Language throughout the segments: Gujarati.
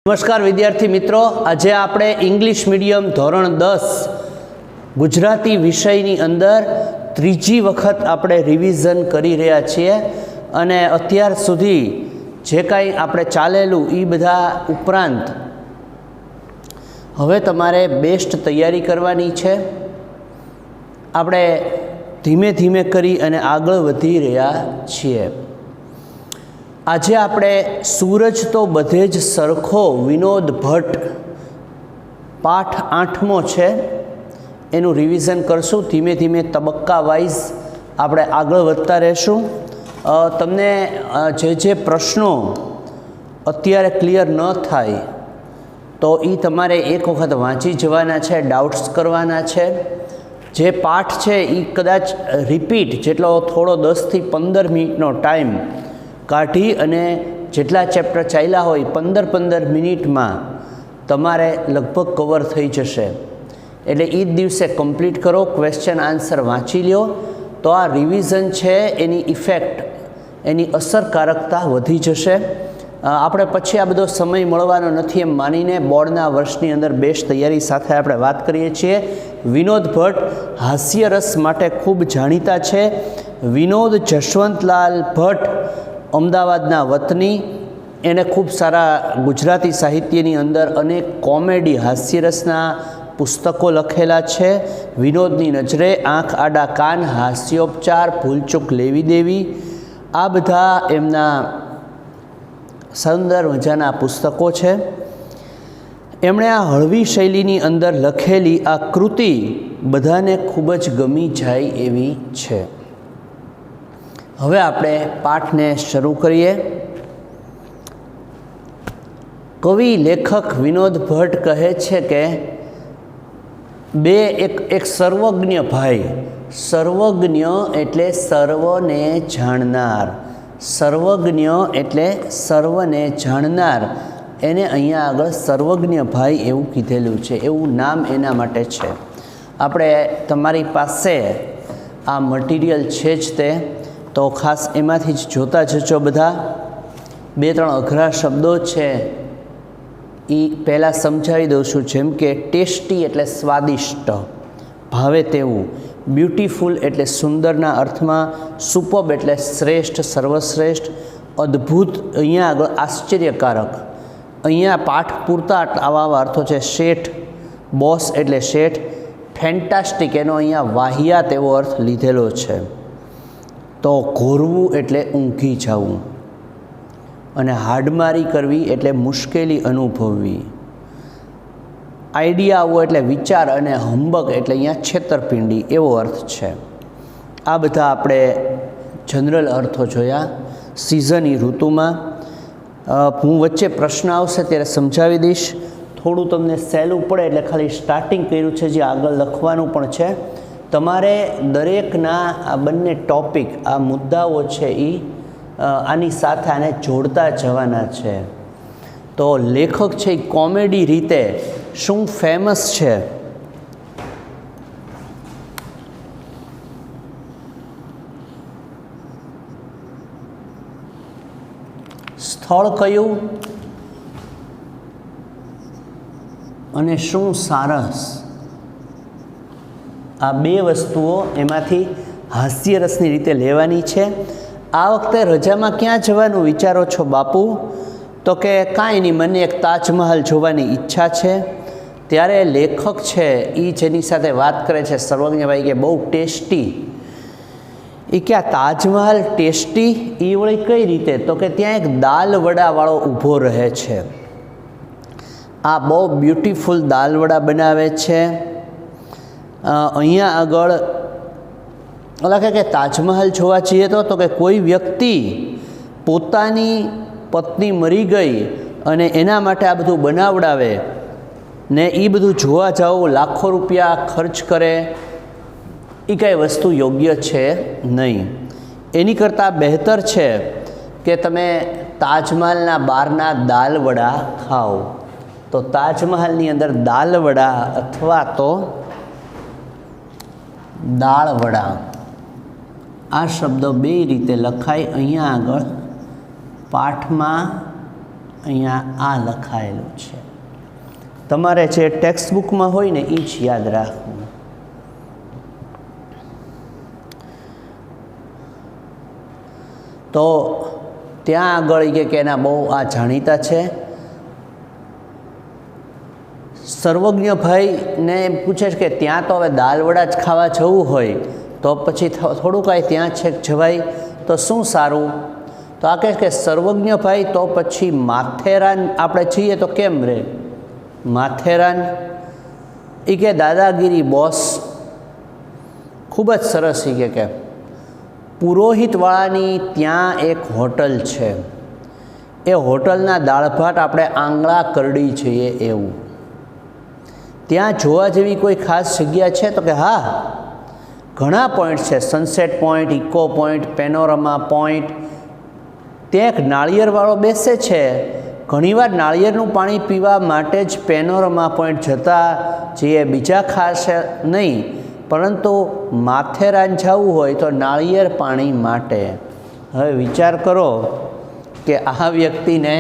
નમસ્કાર વિદ્યાર્થી મિત્રો, આજે આપણે ઇંગ્લિશ મીડિયમ ધોરણ 10 ગુજરાતી વિષયની અંદર ત્રીજી વખત આપણે રિવિઝન કરી રહ્યા છીએ અને અત્યાર સુધી જે કાંઈ આપણે ચાલેલું એ બધા ઉપરાંત હવે તમારે બેસ્ટ તૈયારી કરવાની છે। આપણે ધીમે ધીમે કરી અને આગળ વધી રહ્યા છીએ। આજે આપણે સૂરજ તો બધે જ સરખો વિનોદ ભટ્ટ પાઠ 8મો છે એનું રિવિઝન કરશું। ધીમે ધીમે તબક્કા વાઇઝ આપણે આગળ વધતા રહેશું। તમને જે પ્રશ્નો અત્યારે ક્લિયર ન થાય તો એ તમારે એક વખત વાંચી જવાના છે, ડાઉટ્સ કરવાના છે। જે પાઠ છે એ કદાચ રિપીટ જેટલો થોડો 10 થી 15 મિનિટનો ટાઈમ કાઢી અને જેટલા ચેપ્ટર ચાલ્યા હોય 15-15 મિનિટમાં તમારે લગભગ કવર થઈ જશે। એટલે એ જ દિવસે કમ્પ્લીટ કરો, ક્વેશ્ચન આન્સર વાંચી લો તો આ રિવિઝન છે એની ઇફેક્ટ, એની અસરકારકતા વધી જશે। આપણે પછી આ બધો સમય મળવાનો નથી એમ માનીને બોર્ડના વર્ષની અંદર બેસ્ટ તૈયારી સાથે આપણે વાત કરીએ છીએ। વિનોદ ભટ્ટ હાસ્યરસ માટે ખૂબ જાણીતા છે। વિનોદ જશવંતલાલ ભટ્ટ અમદાવાદના વતની, એને ખૂબ સારા ગુજરાતી સાહિત્યની અંદર અનેક કોમેડી હાસ્યરસના પુસ્તકો લખેલા છે। વિનોદની નજરે, આંખ આડા કાન, હાસ્યોપચાર, ભૂલચૂક લેવી દેવી, આ બધા એમના સુંદર મજાના પુસ્તકો છે। એમણે આ હળવી શૈલીની અંદર લખેલી આ કૃતિ બધાને ખૂબ જ ગમી જાય એવી છે। હવે આપણે પાઠને શરૂ કરીએ। કવિ લેખક વિનોદ ભટ્ટ કહે છે કે એક સર્વજ્ઞ ભાઈ, સર્વજ્ઞ એટલે સર્વને જાણનાર, સર્વજ્ઞ એટલે સર્વને જાણનાર, એને અહીંયા આગળ સર્વજ્ઞ ભાઈ એવું કીધેલું છે, એવું નામ એના માટે છે। આપણે તમારી પાસે આ મટીરિયલ છે જ તે, તો ખાસ એમાંથી જ જોતા જજો। બધા 2-3 અઘરા શબ્દો છે એ પહેલાં સમજાવી દઉં છું। જેમ કે ટેસ્ટી એટલે સ્વાદિષ્ટ, ભાવે તેવું; બ્યુટીફુલ એટલે સુંદરના અર્થમાં; સુપર્બ એટલે શ્રેષ્ઠ, સર્વશ્રેષ્ઠ; અદ્ભુત અહીંયા આગળ આશ્ચર્યકારક, અહીંયા પાઠ પૂરતા આવા અર્થો છે। શેઠ, બોસ એટલે શેઠ; ફેન્ટાસ્ટિક એનો અહીંયા વાહિયાત એવો અર્થ લીધેલો છે। તો ઘોરવું એટલે ઊંઘી જવું, અને હાડમારી કરવી એટલે મુશ્કેલી અનુભવવી; આઈડિયા આવો એટલે વિચાર, અને હંબગ એટલે અહીંયા છેતરપિંડી એવો અર્થ છે। આ બધા આપણે જનરલ અર્થો જોયા। સિઝનની ઋતુમાં હું વચ્ચે પ્રશ્ન આવશે ત્યારે સમજાવી દઈશ। થોડું તમને સહેલું પડે એટલે ખાલી સ્ટાર્ટિંગ કર્યું છે, જે આગળ લખવાનું પણ છે। તમારે દરેકના આ બંને ટોપિક, આ મુદ્દાઓ છે એ આની સાથે આને જોડતા જવાના છે। તો લેખક છે એ કોમેડી રીતે શું ફેમસ છે, સ્થળ કયું અને શું સારસ, આ 2 વસ્તુઓ એમાંથી હાસ્યરસની રીતે લેવાની છે। આ વખતે રજામાં ક્યાં જવાનું વિચારો છો બાપુ? તો કે કાંઈ નહીં, મને એક તાજમહલ જોવાની ઈચ્છા છે। ત્યારે લેખક છે એ જેની સાથે વાત કરે છે સર્વજ્ઞભાઈ, કે બહુ ટેસ્ટી, એ કે આ તાજમહલ ટેસ્ટી એ વળી કઈ રીતે? તો કે ત્યાં એક દાલ વડાવાળો ઊભો રહે છે, આ બહુ બ્યુટીફુલ દાલ વડા બનાવે છે। અહીંયા આગળ લખે કે તાજમહલ જોવા જઈએ તો કે કોઈ વ્યક્તિ પોતાની પત્ની મરી ગઈ અને એના માટે આ બધું બનાવડાવે ને એ બધું જોવા જાઓ, લાખો રૂપિયા ખર્ચ કરે, એ કાંઈ વસ્તુ યોગ્ય છે નહીં। એની કરતાં બહેતર છે કે તમે તાજમહલના બહારના દાલ વડા ખાઓ। તો તાજમહલની અંદર દાલ વડા અથવા તો દાળ વડા, આ શબ્દ 2 રીતે લખાય। અહીંયા આગળ પાઠમાં અહીંયા આ લખાયેલું છે, તમારે જે ટેક્સ્ટ બુકમાં હોય ને એ જ યાદ રાખવું. તો ત્યાં આગળ કે એના બહુ આ જાણીતા છે. સર્વજ્ઞભાઈને એમ પૂછે છે કે ત્યાં તો હવે દાલ વડા જ ખાવા જવું હોય તો પછી થોડું કાંઈ ત્યાં છેક જવાય તો શું સારું? તો આ કહે કે સર્વજ્ઞભાઈ તો પછી માથેરાન આપણે જઈએ તો કેમ રહે? માથેરાન એ કે દાદાગીરી બોસ, ખૂબ જ સરસ. એ કે પુરોહિતવાળાની ત્યાં એક હોટલ છે, એ હોટલના દાળ ભાત આપણે આંગળા કરડી જઈએ એવું. ત્યાં જોવા જેવી કોઈ ખાસ જગ્યા છે? તો કે હા, ઘણા પોઈન્ટ છે. Sunset point, echo point, panorama point. ત્યાં એક નાળિયેરવાળો બેસે છે. ઘણીવાર નાળિયેરનું પાણી પીવા માટે જ પેનોરમા પોઈન્ટ જતા જઈએ, બીજા ખાસ નહીં. પરંતુ માથેરાન જવું હોય તો નાળિયેર પાણી માટે. હવે વિચાર કરો કે આ વ્યક્તિને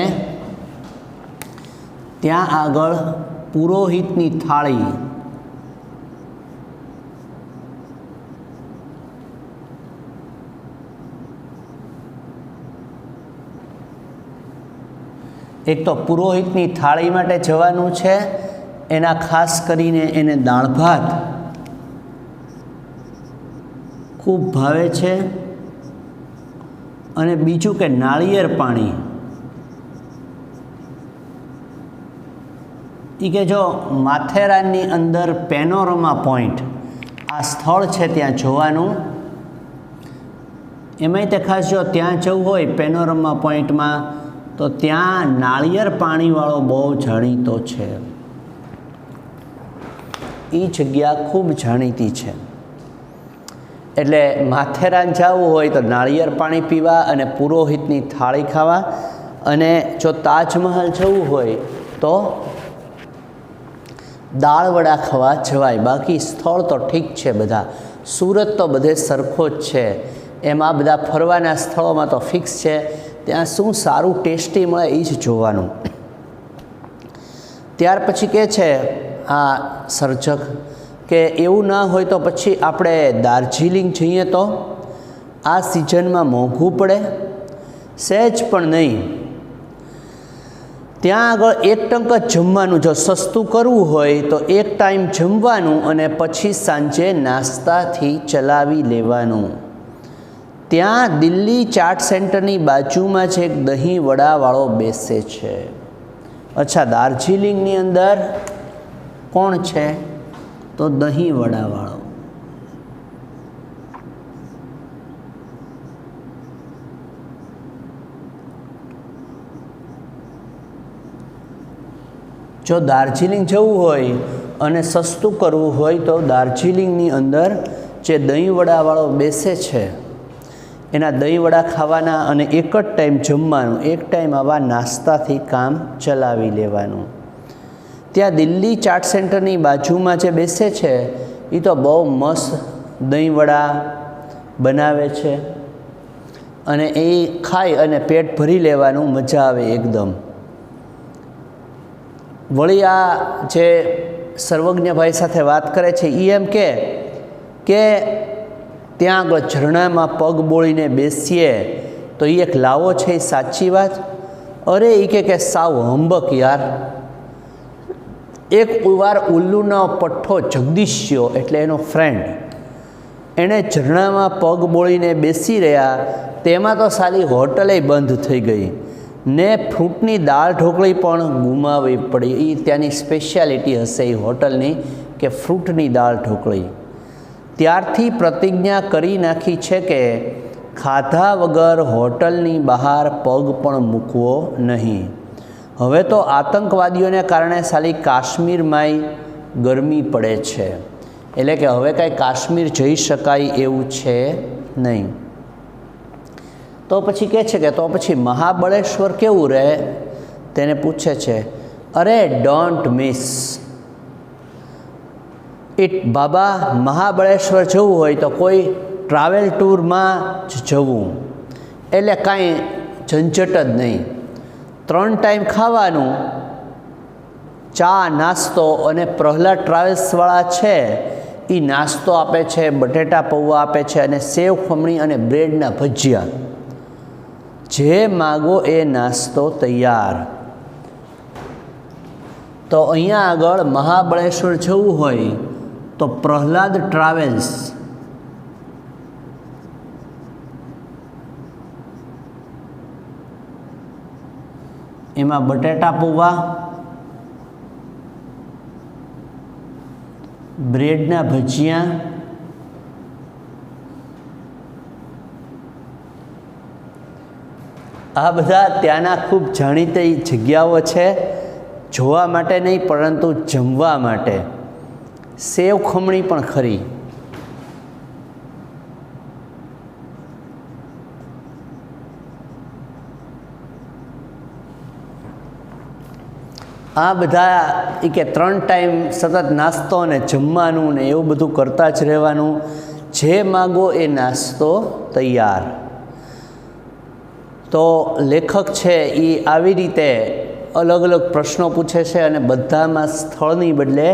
ત્યાં આગળ પુરોહિતની થાળી, એક તો પુરોહિતની થાળી માટે જવાનું છે, એના ખાસ કરીને એને દાળ ભાત ખૂબ ભાવે છે, અને બીજું કે નાળિયેર પાણી. એ કે જો માથેરાનની અંદર પેનોરમા પોઈન્ટ આ સ્થળ છે ત્યાં જોવાનું, એમાંય તે ખાસ જો ત્યાં જવું હોય પેનોરમા પોઈન્ટમાં તો ત્યાં નાળિયેર પાણીવાળો બહુ જાણીતો છે. એ જગ્યા ખૂબ જાણીતી છે. એટલે માથેરાન જવું હોય તો નાળિયેર પાણી પીવા અને પુરોહિતની થાળી ખાવા, અને જો તાજમહલ જવું હોય તો દાળ વડા ખાવા જવાય. બાકી સ્થળ તો ઠીક છે બધા, સુરત તો બધે સરખો જ છે, એમાં બધા ફરવાના સ્થળોમાં તો ફિક્સ છે. ત્યાં શું સારું ટેસ્ટી મળે એ જ જોવાનું. ત્યાર પછી કહે છે આ સર્જક કે એવું ના હોય તો પછી આપણે દાર્જિલિંગ જઈએ તો આ સિઝનમાં મોંઘું પડે? સહેજ પણ નહીં. ત્યાં આગળ એક ટંક જ જમવાનું, જો સસ્તું કરવું હોય તો એક ટાઈમ જમવાનું અને પછી સાંજે નાસ્તાથી ચલાવી લેવાનું. ત્યાં દિલ્હી ચાટ સેન્ટરની બાજુમાં જ એક દહીં વડાવાળો બેસે છે. અચ્છા, દાર્જિલિંગની અંદર કોણ છે? તો દહીં વડાવાળો. જો દાર્જિલિંગ જવું હોય અને સસ્તું કરવું હોય તો દાર્જિલિંગની અંદર જે દહીં વડાવાળો બેસે છે એના દહીં વડા ખાવાના અને એક જ ટાઈમ જમવાનું, એક ટાઈમ આવા નાસ્તાથી કામ ચલાવી લેવાનું. ત્યાં દિલ્હી ચાટ સેન્ટરની બાજુમાં જે બેસે છે એ તો બહુ મસ્ત દહીં વડા બનાવે છે, અને એ ખાઈ અને પેટ ભરી લેવાનું, મજા આવે એકદમ. વળી આ જે સર્વજ્ઞભાઈ સાથે વાત કરે છે એ એમ કે ત્યાં આગળ ઝરણામાં પગ બોળીને બેસીએ તો એ એક લાવો છે, એ સાચી વાત? અરે એ કે સાવ હંબક યાર. એક વાર ઉલ્લુનો પઠ્ઠો જગદીશ્યો એટલે એનો ફ્રેન્ડ, એણે ઝરણામાં પગ બોળીને બેસી રહ્યા, તેમાં તો સાલી હોટલે બંધ થઈ ગઈ ને ફ્રૂટની દાળ ઢોકળી પણ ગુમાવવી પડી. એ ત્યાંની સ્પેશિયાલિટી હશે એ હોટલની કે ફ્રૂટની દાળ ઢોકળી. ત્યારથી પ્રતિજ્ઞા કરી નાખી છે કે ખાધા વગર હોટલની બહાર પગ પણ મૂકવો નહીં. હવે તો આતંકવાદીઓને કારણે સાલી કાશ્મીરમાંય ગરમી પડે છે, એટલે કે હવે કાંઈ કાશ્મીર જઈ શકાય એવું છે નહીં. તો પછી કહે છે કે તો પછી મહાબળેશ્વર કેવું રહે? તેને પૂછે છે. અરે ડોન્ટ મિસ ઇટ બાબા. મહાબળેશ્વર જવું હોય તો કોઈ ટ્રાવેલ ટૂરમાં જ જવું, એટલે કાંઈ ઝંઝટ જ નહીં. 3 टाइम खावानुं, चा नास्तो अने प्रहलाद ट्रावेल्सवाळा छे ई नास्तो आपे छे, बटेटा पौवा आपे छे अने सेव खमणी अने ब्रेडना भजिया। जे मागो ए नास्तो तैयार। तो अहींया आगळ महाबळेश्वर जवुं होय तो प्रहलाद ट्रावेल्स, एमां बटेटा पौवा, ब्रेडना भजिया, आ बधा त्याना खूब जाणीती जग्याओ छे, जोवा माटे नहीं परंतु जमवा माटे। सेव खमणी पण खरी। आ बधा के 3 टाइम सतत नास्तो ने जमवानुं ने एवुं बधुं करता ज रहेवानुं। जे मागो ए नास्तो तैयार। तो लेखक छे ई आवी रीते अलग अलग प्रश्नों पूछे छे अने बधामां स्थळनी बदले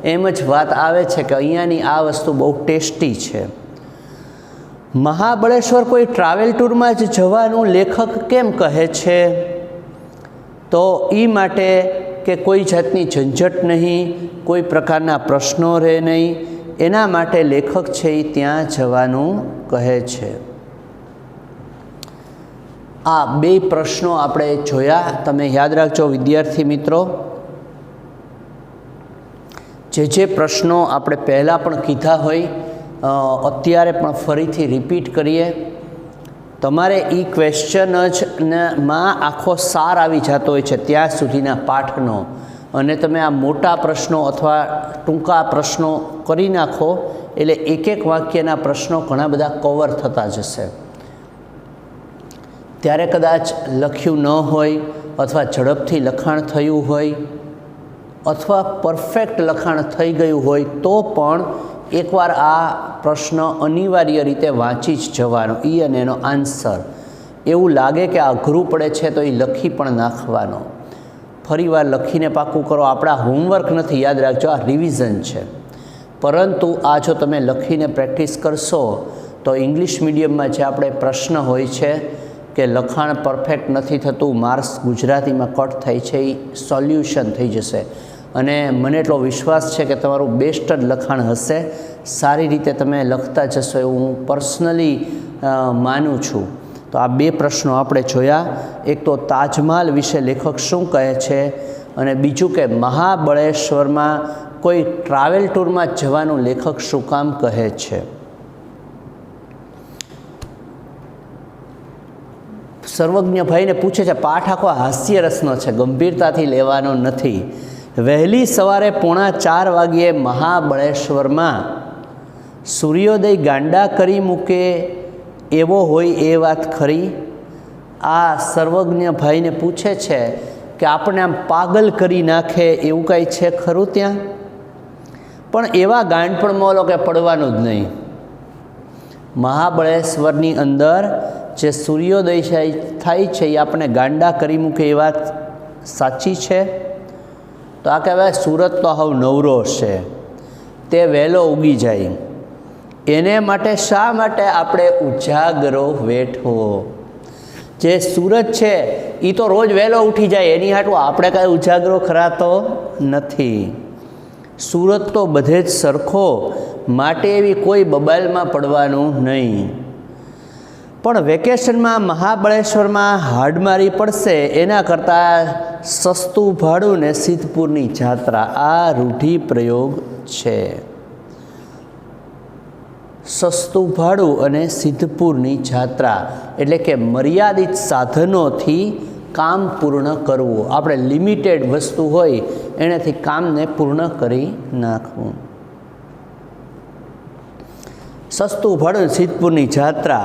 एम ज वात आवे छे के अहींयानी आ वस्तु बहु टेस्टी छे। महाबळेश्वर कोई ट्रावेल टूरमां ज जवानुं लेखक केम कहे छे? तो ई माटे के कोई जातनी झंझट नहीं, कोई प्रकारना प्रश्नों रहे नहीं, एना माटे लेखक छे ई त्यां जवानुं कहे छे। आ 2 प्रश्नों आपणे जोया। तमे याद राखजो विद्यार्थी मित्रों, जे प्रश्नों आपणे पहला पण कीधा होय अत्यारे पण फरीथी रिपीट करीए। तमारे ई क्वेश्चन ज मां आखो सार आवी जातो होय छे त्यां सुधीना पाठनो, अने तमे आ मोटा प्रश्नों अथवा टूंका प्रश्नों करी नाखो एटले एक एक वाक्यना प्रश्नों घणा बधा कवर थता जशे। त्यारे कदाच लख्युं न होय अथवा झड़पथी लखाण थयुं होय अथवा परफेक्ट लखाण थई गयुं होय तो पण एकवार आ प्रश्न अनिवार्य रीते वाँची ज जवानो ई अने एनो आंसर। एवुं लागे कि अघरूं पड़े छे तो ई लखी पण नाखवानो। फरीवार लखीने पाकું करो। आपणा होमवर्क नथी, याद राखजो आ रिविजन छे। परंतु आ जो तमे लखीने प्रेक्टिस करशो तो इंग्लिश मीडियम में जे आपणे प्रश्न होय छे के लखाण परफेक्ट नहीं थतुं, मार्क्स गुजराती में कट थाय छे, सोल्यूशन थई जशे। अने मने एटलो विश्वास है कि तमारुं बेस्ट ज लखाण हशे। सारी रीते तमे लखता जशो एवुं हूँ पर्सनली मानु छूँ। तो आ 2 प्रश्नों आपणे जोया। एक तो ताजमहल विषे लेखक शुं कहे छे अने बीजुं के महाबळेश्वर में कोई ट्रावेल टूर में जवानुं लेखक शुं काम कहे छे। सर्वज्ञ भाई ने पूछे छे पाठ आखो हास्य रसनो छे, गंभीरताथी लेवानो नथी। वहेली सवारे 3:45 वाग्ये महाबळेश्वर में सूर्योदय गांडा करी मूके एवो होय ए वात खरी? आ सर्वज्ञ भाई ने पूछे छे कि आपने आम पागल करी नाखे एवुं कांई छे खरुं त्यां? पण एवा गांडपणमां ओलो के पड़वानुं ज नहीं। महाबळेश्वरनी अंदर जे सूर्योदय थाय छे ए आपणे गांडा करी मूके ए वात साची छे? तो आ कहेवाय सूरत तो हाव नवरो छे, ते वहेलो उगी जाय। एने माटे शा माटे आपणे उजागरो वेठવો? जे सूरज छे ई तो रोज वहेलो उठी जाय, एनी हाटू आपणे कांई उजागरो खरा तो नथी। सूरत तो बधे ज सरखो, माटे एवी कोई बबालमां पड़वानुं नहीं। पण वेकेशन में महाबळेश्वर में हाडमारी पड़शे एना करता सस्तुं भाड़ुं ने सिद्धपुरनी जात्रा आ रूढ़िप्रयोग छे। सस्तुं भाड़ुं अने सिद्धपुरनी जात्रा एटले के मर्यादित साधनोथी काम पूर्ण करवुं। आपणे लिमिटेड वस्तु होय एनाथी कामने पूर्ण करी नाखवुं। सस्तुं भाड़ुं सिद्धपुरनी जात्रा।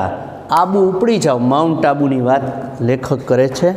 आबू उपड़ी जाओ, माउंट आबूनी बात लेखक करे छे।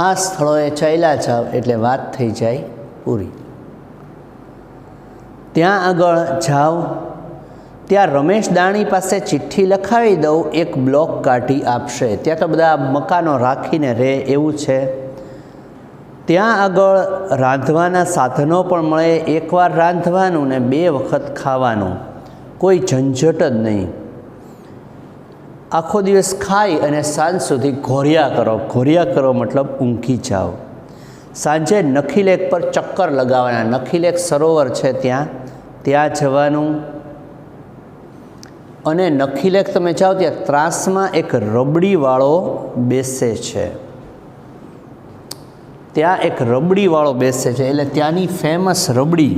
આ સ્થળોએ ચાલ્યા જાવ એટલે વાત થઈ જાય પૂરી. ત્યાં આગળ જાઓ, ત્યાં રમેશ દાણી પાસે ચિઠ્ઠી લખાવી દઉં, એક બ્લોક કાઢી આપશે. ત્યાં તો બધા મકાનો રાખીને રહે એવું છે. ત્યાં આગળ રાંધવાના સાધનો પણ મળે. એકવાર રાંધવાનું ને 2 વખત ખાવાનું, કોઈ ઝંઝટ જ નહીં. આખો દિવસ ખાઈ અને સાંજ સુધી ઘોરિયા કરો. ઘોરિયા કરો મતલબ ઊંઘી જાઓ. સાંજે નખીલેક પર ચક્કર લગાવવાના. નખીલેક સરોવર છે ત્યાં જવાનું. અને નખીલેક તમે જાઓ ત્યાં ત્રાસમાં એક રબડીવાળો બેસે છે. ત્યાં એક રબડીવાળો બેસે છે, એટલે ત્યાંની ફેમસ રબડી.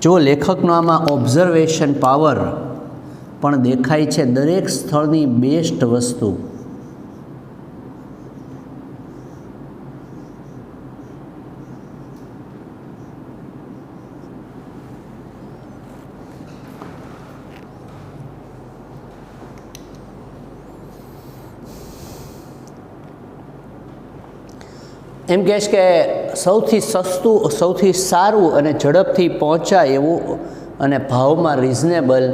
જો લેખકનો આમાં ઓબ્ઝર્વેશન પાવર પણ દેખાય છે. દરેક સ્થળની બેસ્ટ વસ્તુ. એમ કહેશ કે સૌથી સસ્તું, સૌથી સારું અને ઝડપથી પહોંચાય એવું અને ભાવમાં રિઝનેબલ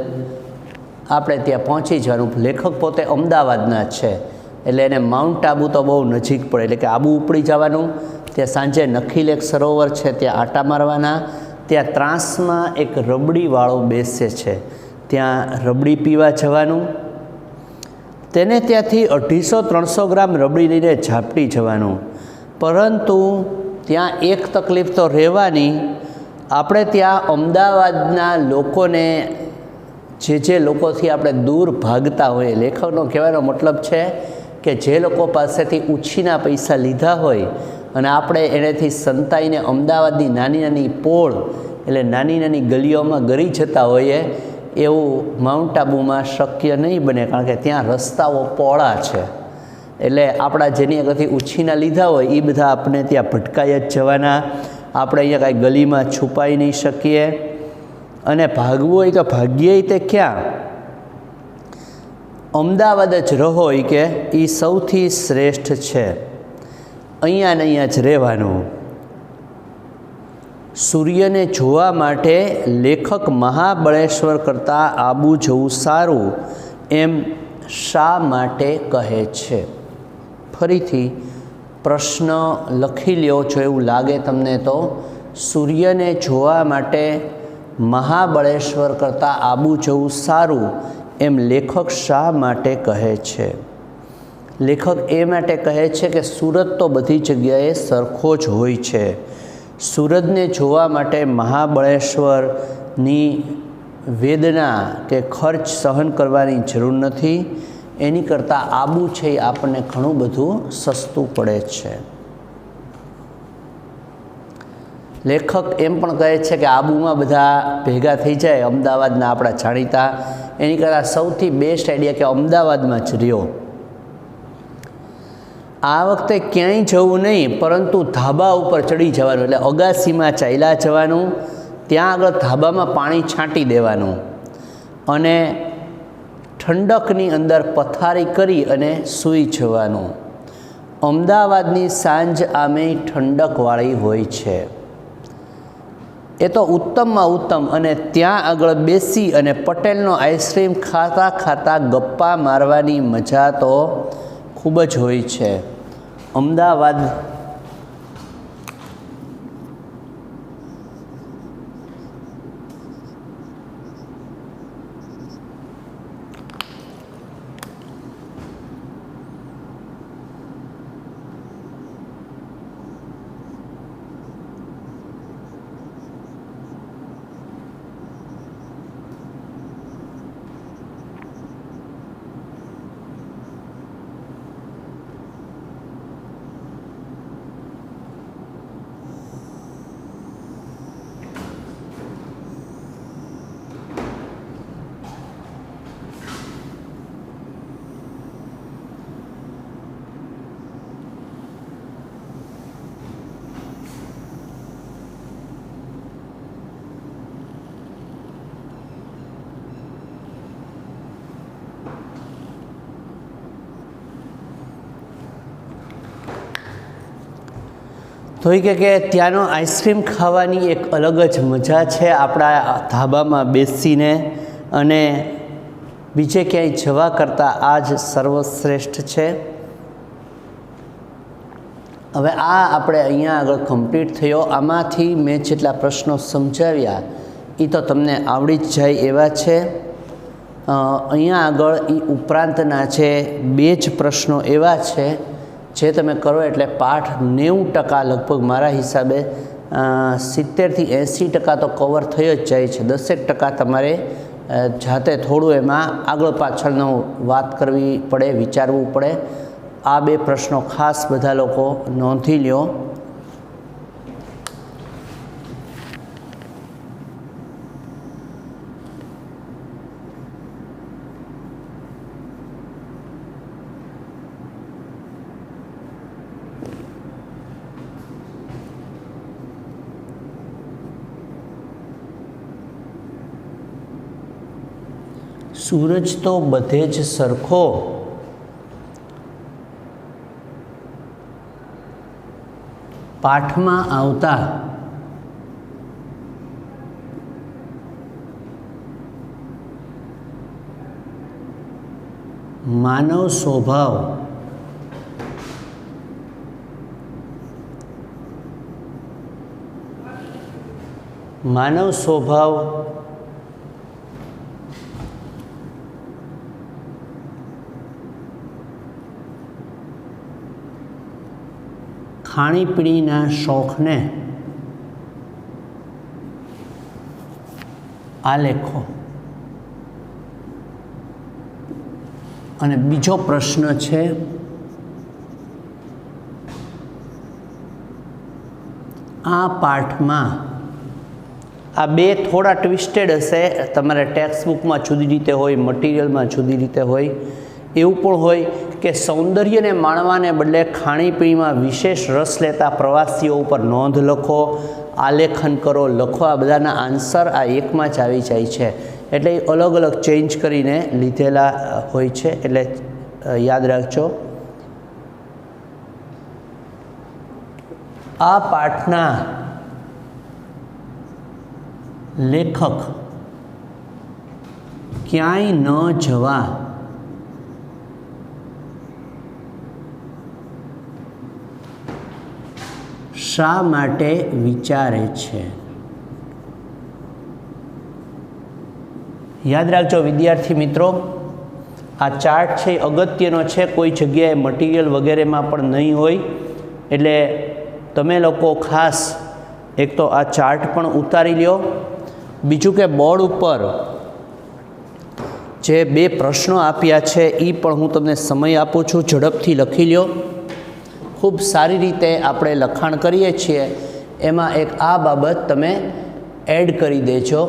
આપણે ત્યાં પહોંચી જવાનું. લેખક પોતે અમદાવાદના છે એટલે એને માઉન્ટ આબુ તો બહુ નજીક પડે, એટલે કે આબુ ઉપડી જવાનું. ત્યાં સાંજે નખીલેક સરોવર છે ત્યાં આટા મારવાના. ત્યાં ત્રાસમાં એક રબડીવાળો બેસે છે, ત્યાં રબડી પીવા જવાનું. તેને ત્યાંથી 250-300 ગ્રામ રબડી લઈને ઝાપટી જવાનું. પરંતુ ત્યાં એક તકલીફ તો રહેવાની. આપણે ત્યાં અમદાવાદના લોકોને જે લોકોથી આપણે દૂર ભાગતા હોઈએ, લેખકનો કહેવાનો મતલબ છે કે જે લોકો પાસેથી ઉછીના પૈસા લીધા હોય અને આપણે એનેથી સંતાઈને અમદાવાદની નાની નાની પોળ એટલે નાની નાની ગલીઓમાં ગરી જતા હોઈએ, એવું માઉન્ટ આબુમાં શક્ય નહીં બને, કારણ કે ત્યાં રસ્તાઓ પહોળા છે. એટલે આપણા જેની આગળથી ઉછીના લીધા હોય એ બધા આપણે ત્યાં ભટકાઈ જ જવાના. આપણે અહીંયા કાંઈ ગલીમાં છુપાઈ નહીં શકીએ. અને ભાગવું હોય તો ભાગ્યે તે ક્યાં, અમદાવાદ જ રહો કે એ સૌથી શ્રેષ્ઠ છે. અહીંયા ને અહીંયા જ રહેવાનું. સૂર્યને જોવા માટે લેખક મહાબળેશ્વર કરતાં આબુ જવું સારું એમ શા માટે કહે છે? ફરીથી પ્રશ્ન લખી લ્યો જો એવું લાગે તમને તો. સૂર્યને જોવા માટે મહાબળેશ્વર કરતાં આબુ જવું સારું એમ લેખક શા માટે કહે છે? લેખક એ માટે કહે છે કે સૂરજ તો બધી જગ્યાએ સરખો જ હોય છે. સૂરજને જોવા માટે મહાબળેશ્વરની વેદના કે ખર્ચ સહન કરવાની જરૂર નથી. એની કરતાં આબુ છે એ આપણને ઘણું બધું સસ્તું પડે છે. લેખક એમ પણ કહે છે કે આબુમાં બધા ભેગા થઈ જાય અમદાવાદના આપણા જાણીતા, એની કરતાં સૌથી બેસ્ટ આઈડિયા કે અમદાવાદમાં જ રહ્યો. આ વખતે ક્યાંય જવું નહીં, પરંતુ ધાબા ઉપર ચડી જવાનું, એટલે અગાસીમાં ચાલ્યા જવાનું. ત્યાં આગળ ધાબામાં પાણી છાંટી દેવાનું અને ઠંડકની અંદર પથારી કરી અને સૂઈ જવાનું. અમદાવાદની સાંજ આમેય ઠંડકવાળી હોય છે. એ તો ઉત્તમમાં ઉત્તમ. અને ત્યાં આગળ બેસી અને પટેલનો આઈસ્ક્રીમ ખાતા ખાતા ગપ્પા મારવાની મજા તો ખૂબ જ હોય છે. અમદાવાદ તો એ કે ત્યાંનો આઈસ્ક્રીમ ખાવાની એક અલગ જ મજા છે આપણા ધાબામાં બેસીને, અને બીજે ક્યાંય જવા કરતાં આ જ સર્વશ્રેષ્ઠ છે. હવે આ આપણે અહીંયા આગળ કમ્પ્લીટ થયો. આમાંથી મેં જેટલા પ્રશ્નો સમજાવ્યા એ તો તમને આવડી જ જાય એવા છે. અહીંયા આગળ એ ઉપરાંતના છે 2 જ પ્રશ્નો એવા છે જે તમે કરો એટલે પાઠ 90% લગભગ મારા હિસાબે 70 થી 80% તો કવર થઈ જ જાય છે. 10% તમારે જાતે થોડું એમાં આગળ પાછળનું વાત કરવી પડે, વિચારવું પડે. આ 2 પ્રશ્નો ખાસ બધા લોકો નોંધી લ્યો. સૂરજ તો બધે જ સરખો, પાઠમાં આવતા માનવ સ્વભાવ ખાણીપીણીના શોખને આલેખો. અને બીજો પ્રશ્ન છે આ પાઠમાં, આ 2 થોડા ટ્વિસ્ટેડ હશે, તમારે ટેક્સ્ટ બુકમાં જુદી રીતે હોય, મટીરિયલમાં જુદી રીતે હોય. એવું પણ હોય કે સૌંદર્યને માણવાને બદલે ખાણીપીણીમાં વિશેષ રસ લેતા પ્રવાસીઓ ઉપર નોંધ લખો, આલેખન કરો, લખો. આ બધાના આન્સર આ એકમાં જ આવી જાય છે. એટલે એ અલગ અલગ ચેન્જ કરીને લીધેલા હોય છે, એટલે યાદ રાખજો. આ પાઠના લેખક ક્યાંય ન જવા શા માટે વિચારે છે? યાદ રાખજો વિદ્યાર્થી મિત્રો, આ ચાર્ટ છે એ અગત્યનો છે. કોઈ જગ્યાએ મટીરિયલ વગેરેમાં પણ નહીં હોય. એટલે તમે લોકો ખાસ એક તો આ ચાર્ટ પણ ઉતારી લ્યો. બીજું કે બોર્ડ ઉપર જે 2 પ્રશ્નો આપ્યા છે એ પણ હું તમને સમય આપું છું, ઝડપથી લખી લ્યો. ખૂબ સારી રીતે આપણે લખાણ કરીએ છીએ, એમાં એક આ બાબત તમે એડ કરી દેજો.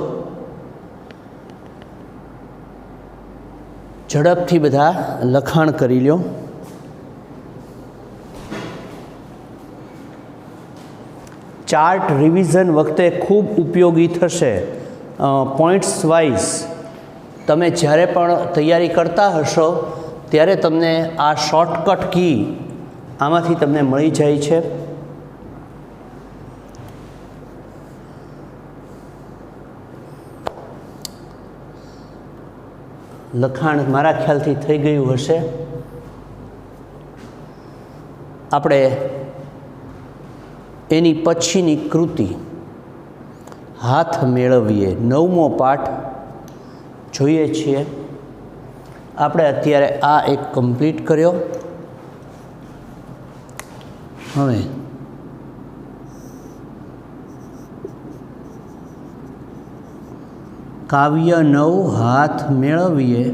ઝડપથી બધા લખાણ કરી લ્યો. ચાર્ટ રિવિઝન વખતે ખૂબ ઉપયોગી થશે. પોઈન્ટ્સ વાઇઝ તમે જ્યારે પણ તૈયારી કરતા હશો ત્યારે તમને આ શોર્ટકટ કી આમાંથી તમને મળી જાય છે. લખાણ મારા ખ્યાલથી થઈ ગયું હશે. આપણે એની પછીની કૃતિ હાથ મેળવીએ 9મો પાઠ જોઈએ છીએ. આપણે અત્યારે આ એક કમ્પ્લીટ કર્યો. હવે કાવ્ય 9 હાથ મેળવીએ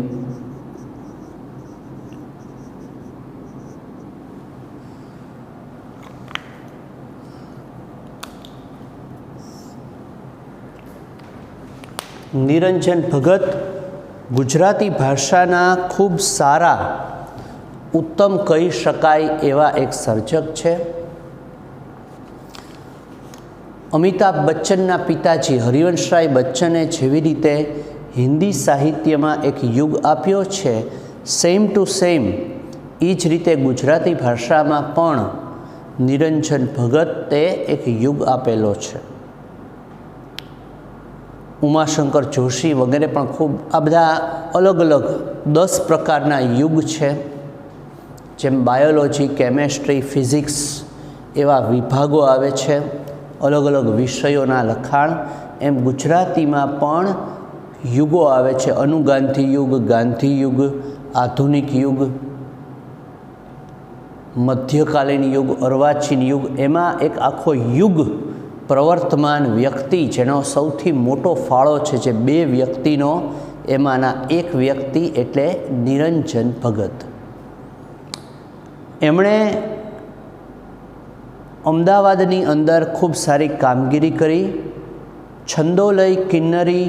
નિરંજન ભગત ગુજરાતી ભાષાના ખૂબ સારા, ઉત્તમ કહી શકાય એવા એક સર્જક છે. અમિતાભ બચ્ચનના પિતાજી હરિવંશરાય બચ્ચને જેવી રીતે હિન્દી સાહિત્યમાં એક યુગ આપ્યો છે, સેમ ટુ સેમ એ જ રીતે ગુજરાતી ભાષામાં પણ નિરંજન ભગતે એક યુગ આપેલો છે. ઉમાશંકર જોશી વગેરે પણ ખૂબ આ બધા અલગ અલગ 10 પ્રકારના યુગ છે. જેમ બાયોલોજી, કેમેસ્ટ્રી, ફિઝિક્સ એવા વિભાગો આવે છે, અલગ અલગ વિષયોના લખાણ, એમ ગુજરાતીમાં પણ યુગો આવે છે. અનુગાંધી યુગ, ગાંધી યુગ, આધુનિક યુગ, મધ્યકાલીન યુગ, અર્વાચીન યુગ. એમાં એક આખો યુગ પ્રવર્તમાન વ્યક્તિ જેનો સૌથી મોટો ફાળો છે, જે 2 વ્યક્તિનો, એમાંના એક વ્યક્તિ એટલે નિરંજન ભગત. એમણે અમદાવાદની અંદર ખૂબ સારી કામગીરી કરી. છંદોલય, કિન્નરી,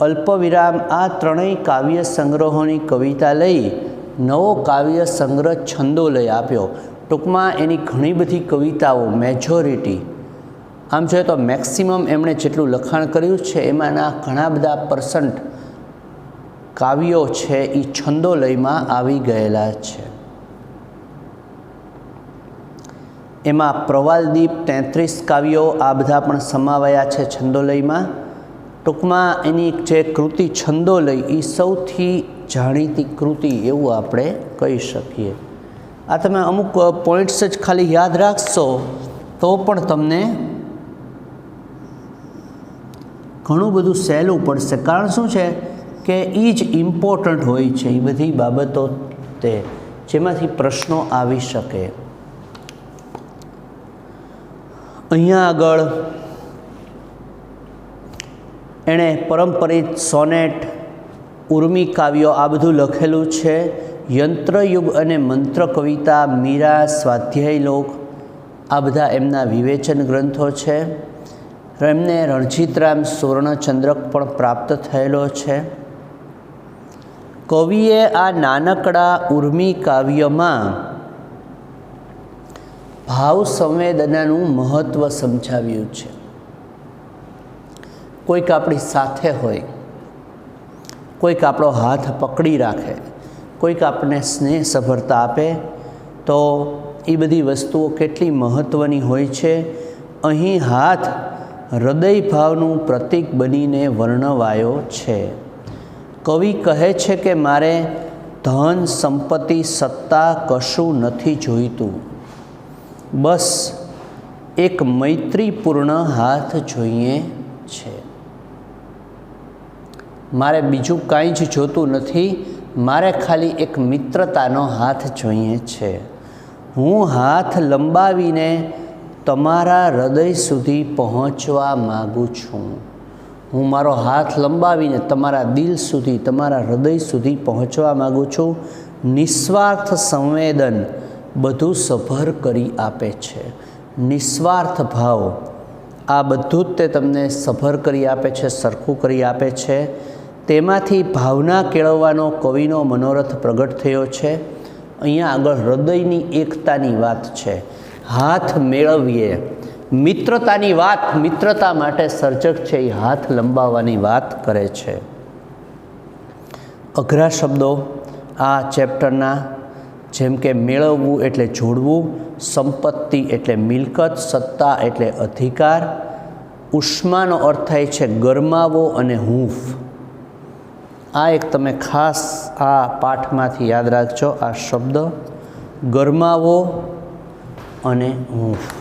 અલ્પવિરામ આ ત્રણેય કાવ્ય સંગ્રહોની કવિતા લઈ નવો કાવ્ય સંગ્રહ છંદોલય આપ્યો. ટૂંકમાં એની ઘણી બધી કવિતાઓ, મેજોરિટી આમ જોઈએ તો મેક્સિમમ એમણે જેટલું લખાણ કર્યું છે એમાંના ઘણા બધા % કાવ્યો છે એ છંદોલયમાં આવી ગયેલા છે. એમાં પ્રવાલદીપ, 33 કાવ્યો આ બધા પણ સમાવાયા છે છંદોલયમાં. ટૂંકમાં એની જે કૃતિ છંદોલય એ સૌથી જાણીતી કૃતિ એવું આપણે કહી શકીએ. આ તમે અમુક પોઈન્ટ્સ જ ખાલી યાદ રાખશો તો પણ તમને ઘણું બધું સહેલું પડશે. કારણ શું છે કે એ જ ઇમ્પોર્ટન્ટ હોય છે એ બધી બાબતો, તે જેમાંથી પ્રશ્નો આવી શકે. અહીંયા આગળ એણે પરંપરિત, સોનેટ, ઉર્મી કાવ્યો આ બધું લખેલું છે. યંત્રયુગ અને મંત્ર કવિતા, મીરા, સ્વાધ્યાય લોક આ બધા એમના વિવેચન ગ્રંથો છે. એમને રણજીતરામ સુવર્ણચંદ્રક પણ પ્રાપ્ત થયેલો છે. કવિએ આ નાનકડા ઉર્મી કાવ્યમાં ભાવ સંવેદનાનું મહત્ત્વ સમજાવ્યું છે. કોઈક આપણી સાથે હોય, કોઈક આપણો હાથ પકડી રાખે, કોઈક આપણને સ્નેહ સભરતા આપે, તો એ બધી વસ્તુઓ કેટલી મહત્ત્વની હોય છે. અહીં હાથ હૃદય ભાવનું પ્રતીક બનીને વર્ણવાયો છે. કવિ કહે છે કે મારે ધન, સંપત્તિ, સત્તા કશું નથી જોઈતું, બસ એક મૈત્રીપૂર્ણ હાથ જોઈએ છે. મારે બીજું કાંઈ જ જોતું નથી, મારે ખાલી એક મિત્રતાનો હાથ જોઈએ છે. હું હાથ લંબાવીને તમારા હૃદય સુધી પહોંચવા માગું છું. હું મારો હાથ લંબાવીને તમારા દિલ સુધી, તમારા હૃદય સુધી પહોંચવા માગું છું. નિસ્વાર્થ સંવેદન બધું સભર કરી આપે છે. નિસ્વાર્થ ભાવ આ બધું જ તે તમને સભર કરી આપે છે, સરખું કરી આપે છે. તેમાંથી ભાવના કેળવવાનો કવિનો મનોરથ પ્રગટ થયો છે. અહીંયા આગળ હૃદયની એકતાની વાત છે. હાથ મેળવીએ, મિત્રતાની વાત, મિત્રતા માટે સર્જક છે એ હાથ લંબાવવાની વાત કરે છે. અઘરા શબ્દો આ ચેપ્ટરના, જેમ કે મેળવવું એટલે જોડવું, સંપત્તિ એટલે મિલકત, સત્તા એટલે અધિકાર, ઉષ્માનો અર્થ થાય છે ગરમાવો અને હૂંફ. આ એક તમે ખાસ આ પાઠમાંથી યાદ રાખજો, આ શબ્દ ગરમાવો અને હૂંફ.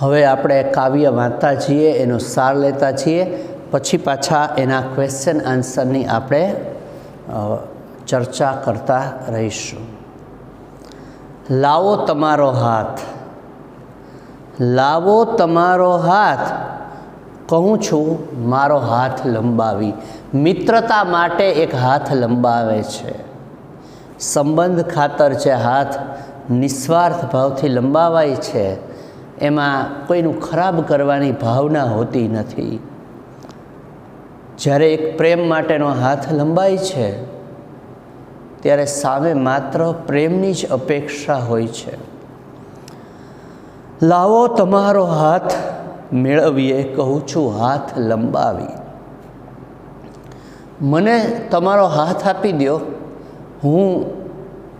હવે આપણે કાવ્ય વાંચતા છીએ, એનો સાર લેતા છીએ, પછી પાછા એના ક્વેશ્ચન આન્સરની આપણે ચર્ચા કરતા રહીશું. લાવો તમારો હાથ, લાવો તમારો હાથ, કહું છું મારો હાથ લંબાવી. મિત્રતા માટે એક હાથ લંબાવે છે. સંબંધ ખાતર જે હાથ નિસ્વાર્થ ભાવથી લંબાવાય છે એમાં કોઈનું ખરાબ કરવાની ભાવના હોતી નથી. જ્યારે એક પ્રેમ માટેનો હાથ લંબાય છે ત્યારે સામે માત્ર પ્રેમની જ અપેક્ષા હોય છે. લાવો તમારો હાથ મેળવીએ, કહું છું હાથ લંબાવી. મને તમારો હાથ આપી દો, હું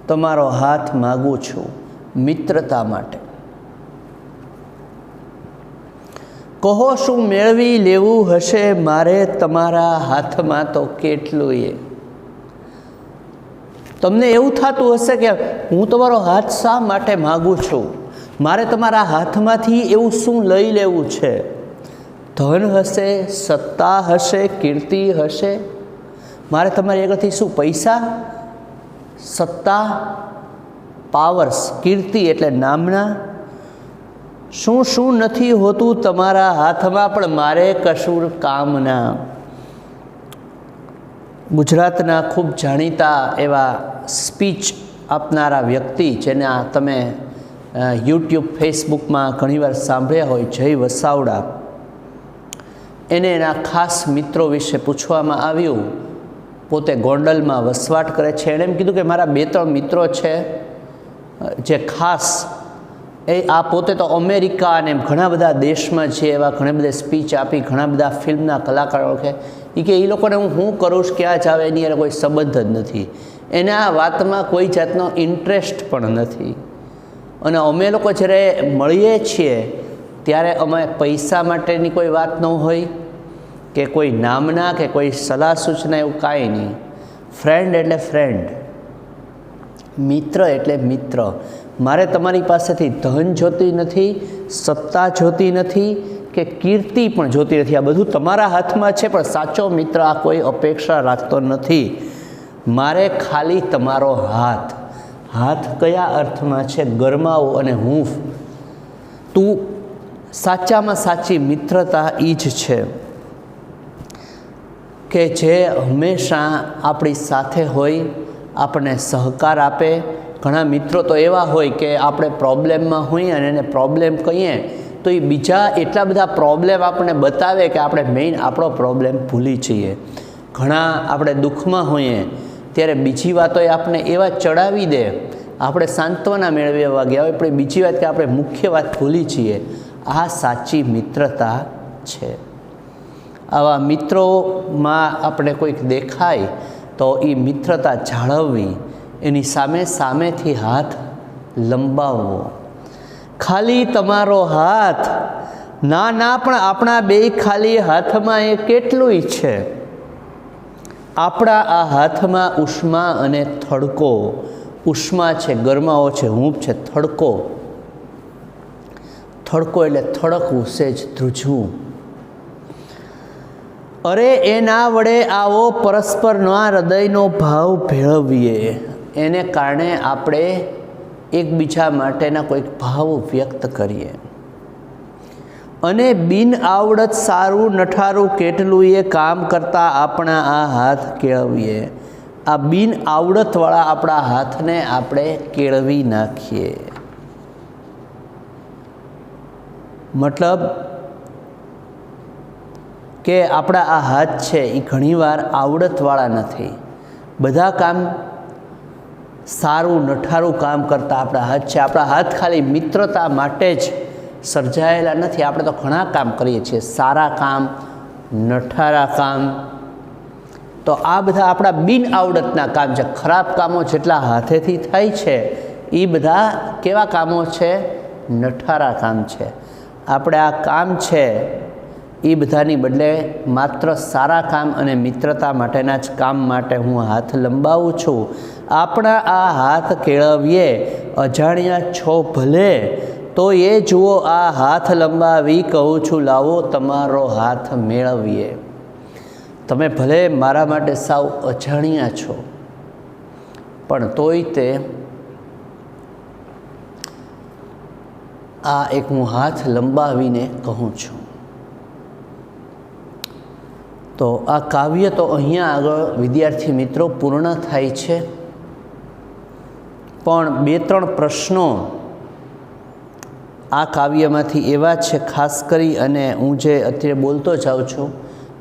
તમારો હાથ માગું છું મિત્રતા માટે. કહો શું મેળવી લેવું હશે મારે તમારા હાથમાં તો કેટલુંય. તમને એવું થતું હશે કે હું તમારો હાથ શા માટે માગું છું, મારે તમારા હાથમાંથી એવું શું લઈ લેવું છે? ધન હશે, સત્તા હશે, કીર્તિ હશે? મારે તમારી આગળથી શું પૈસા, સત્તા, પાવર્સ, કીર્તિ એટલે નામના, શું શું નથી હોતું તમારા હાથમાં, પણ મારે કશું કામના. ગુજરાતના ખૂબ જાણીતા એવા સ્પીચ આપનારા વ્યક્તિ, જેના તમે યુટ્યુબ, ફેસબુકમાં ઘણીવાર સાંભળ્યા હોય, જય વસાવડા, એને એના ખાસ મિત્રો વિશે પૂછવામાં આવ્યું. પોતે ગોંડલમાં વસવાટ કરે છે. એણે એમ કીધું કે મારા 2-3 મિત્રો છે જે ખાસ આ પોતે તો અમેરિકા અને ઘણા બધા દેશમાં છે, એવા ઘણા બધા સ્પીચ આપી, ઘણા બધા ફિલ્મના કલાકારો છે. એ કે એ લોકોને હું શું કરું છું, ક્યાં જાવે, એની એને કોઈ સંબંધ જ નથી. એને આ વાતમાં કોઈ જાતનો ઇન્ટરેસ્ટ પણ નથી. અને અમે લોકો જ્યારે મળીએ છીએ ત્યારે અમે પૈસા માટેની કોઈ વાત ન હોય કે કોઈ નામના કે કોઈ સલાહ સૂચના, એવું કાંઈ નહીં. ફ્રેન્ડ એટલે ફ્રેન્ડ, મિત્ર એટલે મિત્ર. મારે તમારી પાસેથી ધન જોતી નથી, સત્તા જોતી નથી કે કીર્તિ પણ જોતી નથી. આ બધું તમારા હાથમાં છે, પણ સાચો મિત્ર આ કોઈ અપેક્ષા રાખતો નથી. મારે ખાલી તમારો હાથ. હાથ કયા અર્થમાં છે? ગરમાવો અને હૂંફ. તું સાચામાં સાચી મિત્રતા એ જ છે કે જે હંમેશા આપણી સાથે હોય, આપણને સહકાર આપે. ઘણા મિત્રો તો એવા હોય કે આપણે પ્રોબ્લેમમાં હોઈએ અને એને પ્રોબ્લેમ કહીએ તો એ બીજા એટલા બધા પ્રોબ્લેમ આપણને બતાવે કે આપણે મેઇન આપણો પ્રોબ્લેમ ભૂલી જઈએ. ઘણા આપણે દુઃખમાં હોઈએ ત્યારે બીજી વાતો એ આપણે એવા ચડાવી દે, આપણે સાંત્વના મેળવ્યા ગયા હોય, પણ બીજી વાત કે આપણે મુખ્ય વાત ભૂલી જઈએ. આ સાચી મિત્રતા છે. આવા મિત્રોમાં આપણે કોઈક દેખાય તો એ મિત્રતા જાળવવી, એની સામેથી હાથ લંબાવવો. ખાલી તમારો હાથ, ના પણ આપણા બે ખાલી હાથમાં એ કેટલુંય છે. આપણા આ હાથમાં ઉષ્મા અને થડકો. ઉષ્મા છે, ગરમાવો છે, હૂંફ છે, થડકો. થડકો એટલે થડકવું, સેજ ધ્રુજવું. અરે એના વડે આવો પરસ્પરના હૃદયનો ભાવ ભેળવીએ. એને કારણે આપણે એકબીજા માટેના કોઈક ભાવ વ્યક્ત કરીએ. અને બિન આવડત સારું નઠારું કેટલું એ કામ કરતાં આપણા આ હાથ કેળવીએ. આ બિન આવડતવાળા આપણા હાથને આપણે કેળવી નાખીએ. મતલબ કે આપણા આ હાથ છે એ ઘણીવાર આવડતવાળા નથી. બધા કામ સારું નઠારું કામ કરતા આપણા હાથ છે. આપણા હાથ ખાલી મિત્રતા માટે જ સર્જાયેલા નથી. આપણે તો ઘણા કામ કરીએ છીએ, સારા કામ, નઠારા કામ. તો આ બધા આપણા બિન આવડતના કામ છે. ખરાબ કામો જેટલા હાથેથી થાય છે એ બધા કેવા કામો છે? નઠારા કામ છે. આપણે આ કામ છે એ બધાની બદલે માત્ર સારા કામ અને મિત્રતા માટેના જ કામ માટે હું હાથ લંબાવું છું. આપણા આ હાથ કેળવીએ. અજાણ્યા છો ભલે તો એ જુઓ આ હાથ લંબાવી, કહું છું લાવો તમારો હાથ મેળવીએ. તમે ભલે મારા માટે સાવ અજાણ્યા છો, પણ તોય તે આ એક હું હાથ લંબાવીને કહું છું. તો આ કાવ્ય તો અહીંયા આગળ વિદ્યાર્થી મિત્રો પૂર્ણ થાય છે. પણ 2-3 પ્રશ્નો આ કાવ્યમાંથી એવા છે, ખાસ કરી અને હું જે અત્યારે બોલતો જાઉં છું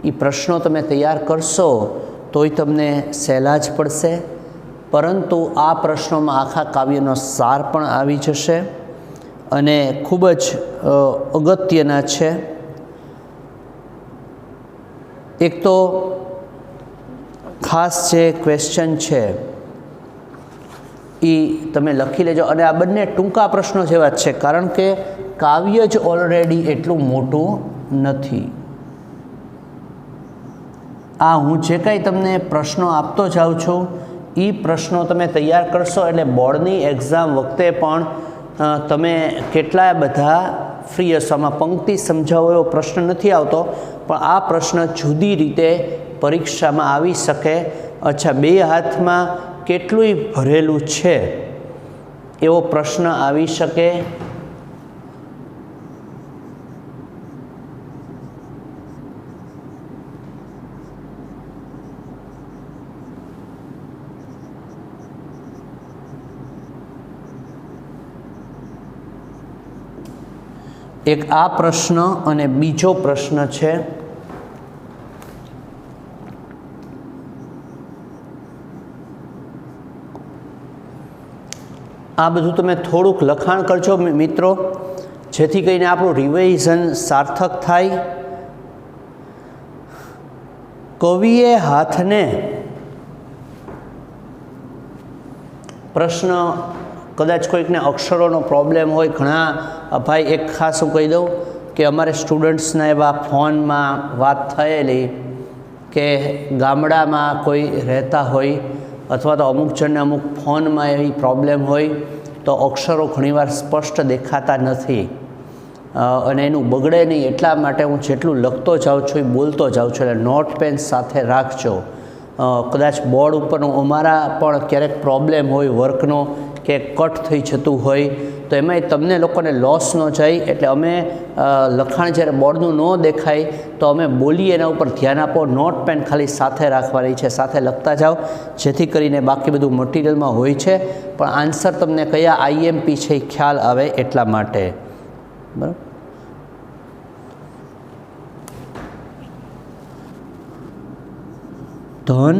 એ પ્રશ્નો તમે તૈયાર કરશો તોય તમને સહેલા જ પડશે, પરંતુ આ પ્રશ્નોમાં આખા કાવ્યનો સાર પણ આવી જશે અને ખૂબ જ અગત્યના છે. એક તો ખાસ જે ક્વેશ્ચન છે એ તમે લખી લેજો, અને આ બંને ટૂંકા પ્રશ્નો જેવા જ છે, કારણ કે કાવ્ય જ ઓલરેડી એટલું મોટું નથી. આ હું જે કાંઈ તમને પ્રશ્નો આપતો જાઉં છું એ પ્રશ્નો તમે તૈયાર કરશો એટલે બોર્ડની એક્ઝામ વખતે પણ તમે કેટલાય બધા ફ્રી હશો. આમાં પંક્તિ સમજાવો એવો પ્રશ્ન નથી આવતો, પણ આ પ્રશ્ન જુદી રીતે પરીક્ષામાં આવી શકે. અચ્છા, 2 હાથમાં કેટલું ભરેલું છે એવો પ્રશ્ન આવી શકે. એક આ પ્રશ્ન અને બીજો પ્રશ્ન છે આ બધું તમે થોડુંક લખાણ કરજો મિત્રો, જેથી કરીને આપણું રિવિઝન સાર્થક થાય. કવિએ હાથને પ્રશ્ન, કદાચ કોઈકને અક્ષરોનો પ્રોબ્લેમ હોય. ઘણા ભાઈ, એક ખાસ હું કહી દઉં કે અમારે સ્ટુડન્ટ્સના એવા ફોનમાં વાત થયેલી કે ગામડામાં કોઈ રહેતા હોય અથવા તો અમુક જણને અમુક ફોનમાં એવી પ્રોબ્લેમ હોય તો અક્ષરો ઘણીવાર સ્પષ્ટ દેખાતા નથી અને એનું બગડે નહીં એટલા માટે હું જેટલું લખતો જાઉં છું એ બોલતો જાઉં છું. એટલે નોટ પેન સાથે રાખજો. કદાચ બોર્ડ ઉપરનું અમારા પણ ક્યારેક પ્રોબ્લેમ હોય વર્કનો કે કટ થઈ જતું હોય તો એમાંય તમને લોકોને લોસ ન જાય, એટલે અમે લખાણ જ્યારે બોર્ડનું ન દેખાય તો અમે બોલીએ એના ઉપર ધ્યાન આપો. નોટ પેન ખાલી સાથે રાખવાની છે, સાથે લખતા જાઓ, જેથી કરીને બાકી બધું મટીરિયલમાં હોય છે પણ આન્સર તમને કયા આઈએમપી છે એ ખ્યાલ આવે એટલા માટે. બરાબર. ધન,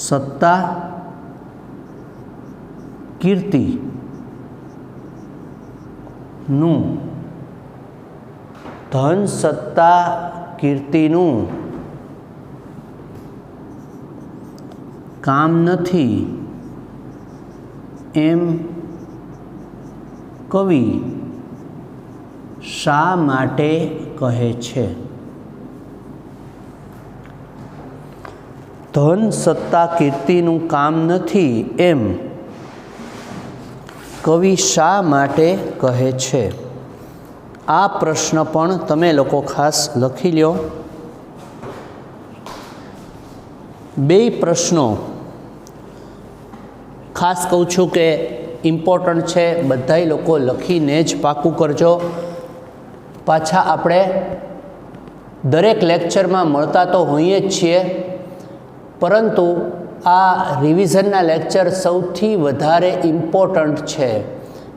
સત્તા, કીર્તિ નું, ધન, સત્તા, કીર્તિનું કામ નથી એમ કવિ શા માટે કહે છે? ધન, સત્તા, કીર્તિનું કામ નથી એમ કવિ શા માટે કહે છે? આ પ્રશ્ન પણ તમે લોકો ખાસ લખી લ્યો. 2 પ્રશ્નો ખાસ કહું છું કે ઇમ્પોર્ટન્ટ છે, બધાય લોકો લખીને જ પાકું કરજો. પાછા આપણે દરેક લેક્ચરમાં મળતા તો હોઈએ જ છીએ, પરંતુ આ રિવિઝનના લેક્ચર સૌથી વધારે ઇમ્પોર્ટન્ટ છે.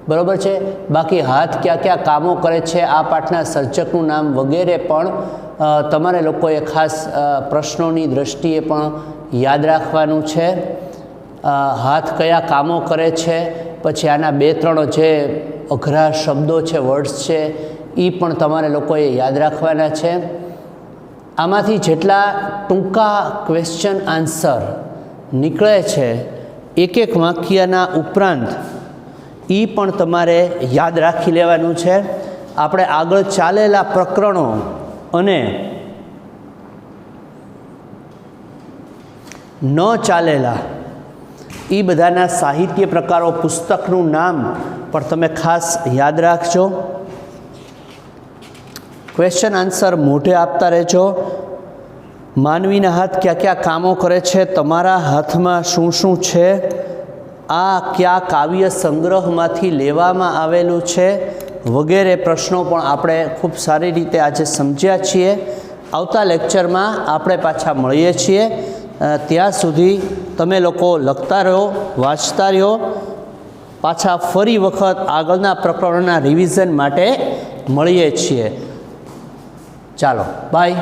બરાબર છે. બાકી હાથ ક્યાં ક્યાં કામો કરે છે, આ પાઠના સર્જકનું નામ વગેરે પણ તમારે લોકોએ ખાસ પ્રશ્નોની દ્રષ્ટિએ પણ યાદ રાખવાનું છે. હાથ કયા કામો કરે છે, પછી આના 2-3 જે અઘરા શબ્દો છે, વર્ડ્સ છે, એ પણ તમારે લોકોએ યાદ રાખવાના છે. આમાંથી જેટલા ટૂંકા ક્વેશ્ચન આન્સર નીકળે છે એક વાક્યના ઉપરાંત એ પણ તમારે યાદ રાખી લેવાનું છે. આપણે આગળ ચાલેલા પ્રકરણો અને ન ચાલેલા એ બધાના સાહિત્ય પ્રકારો, પુસ્તકનું નામ પણ તમે ખાસ યાદ રાખજો. ક્વેશ્ચન આન્સર મોઢે આપતા રહેજો. માનવીના હાથ ક્યાં ક્યાં કામો કરે છે, તમારા હાથમાં શું શું છે, આ કયા કાવ્ય સંગ્રહમાંથી લેવામાં આવેલું છે વગેરે પ્રશ્નો પણ આપણે ખૂબ સારી રીતે આજે સમજ્યા છીએ. આવતા લેક્ચરમાં આપણે પાછા મળીએ છીએ. ત્યાં સુધી તમે લોકો લખતા રહો, વાંચતા રહો પાછા ફરી વખત આગળના પ્રકરણના રિવિઝન માટે મળીએ છીએ. ચાલો બાય.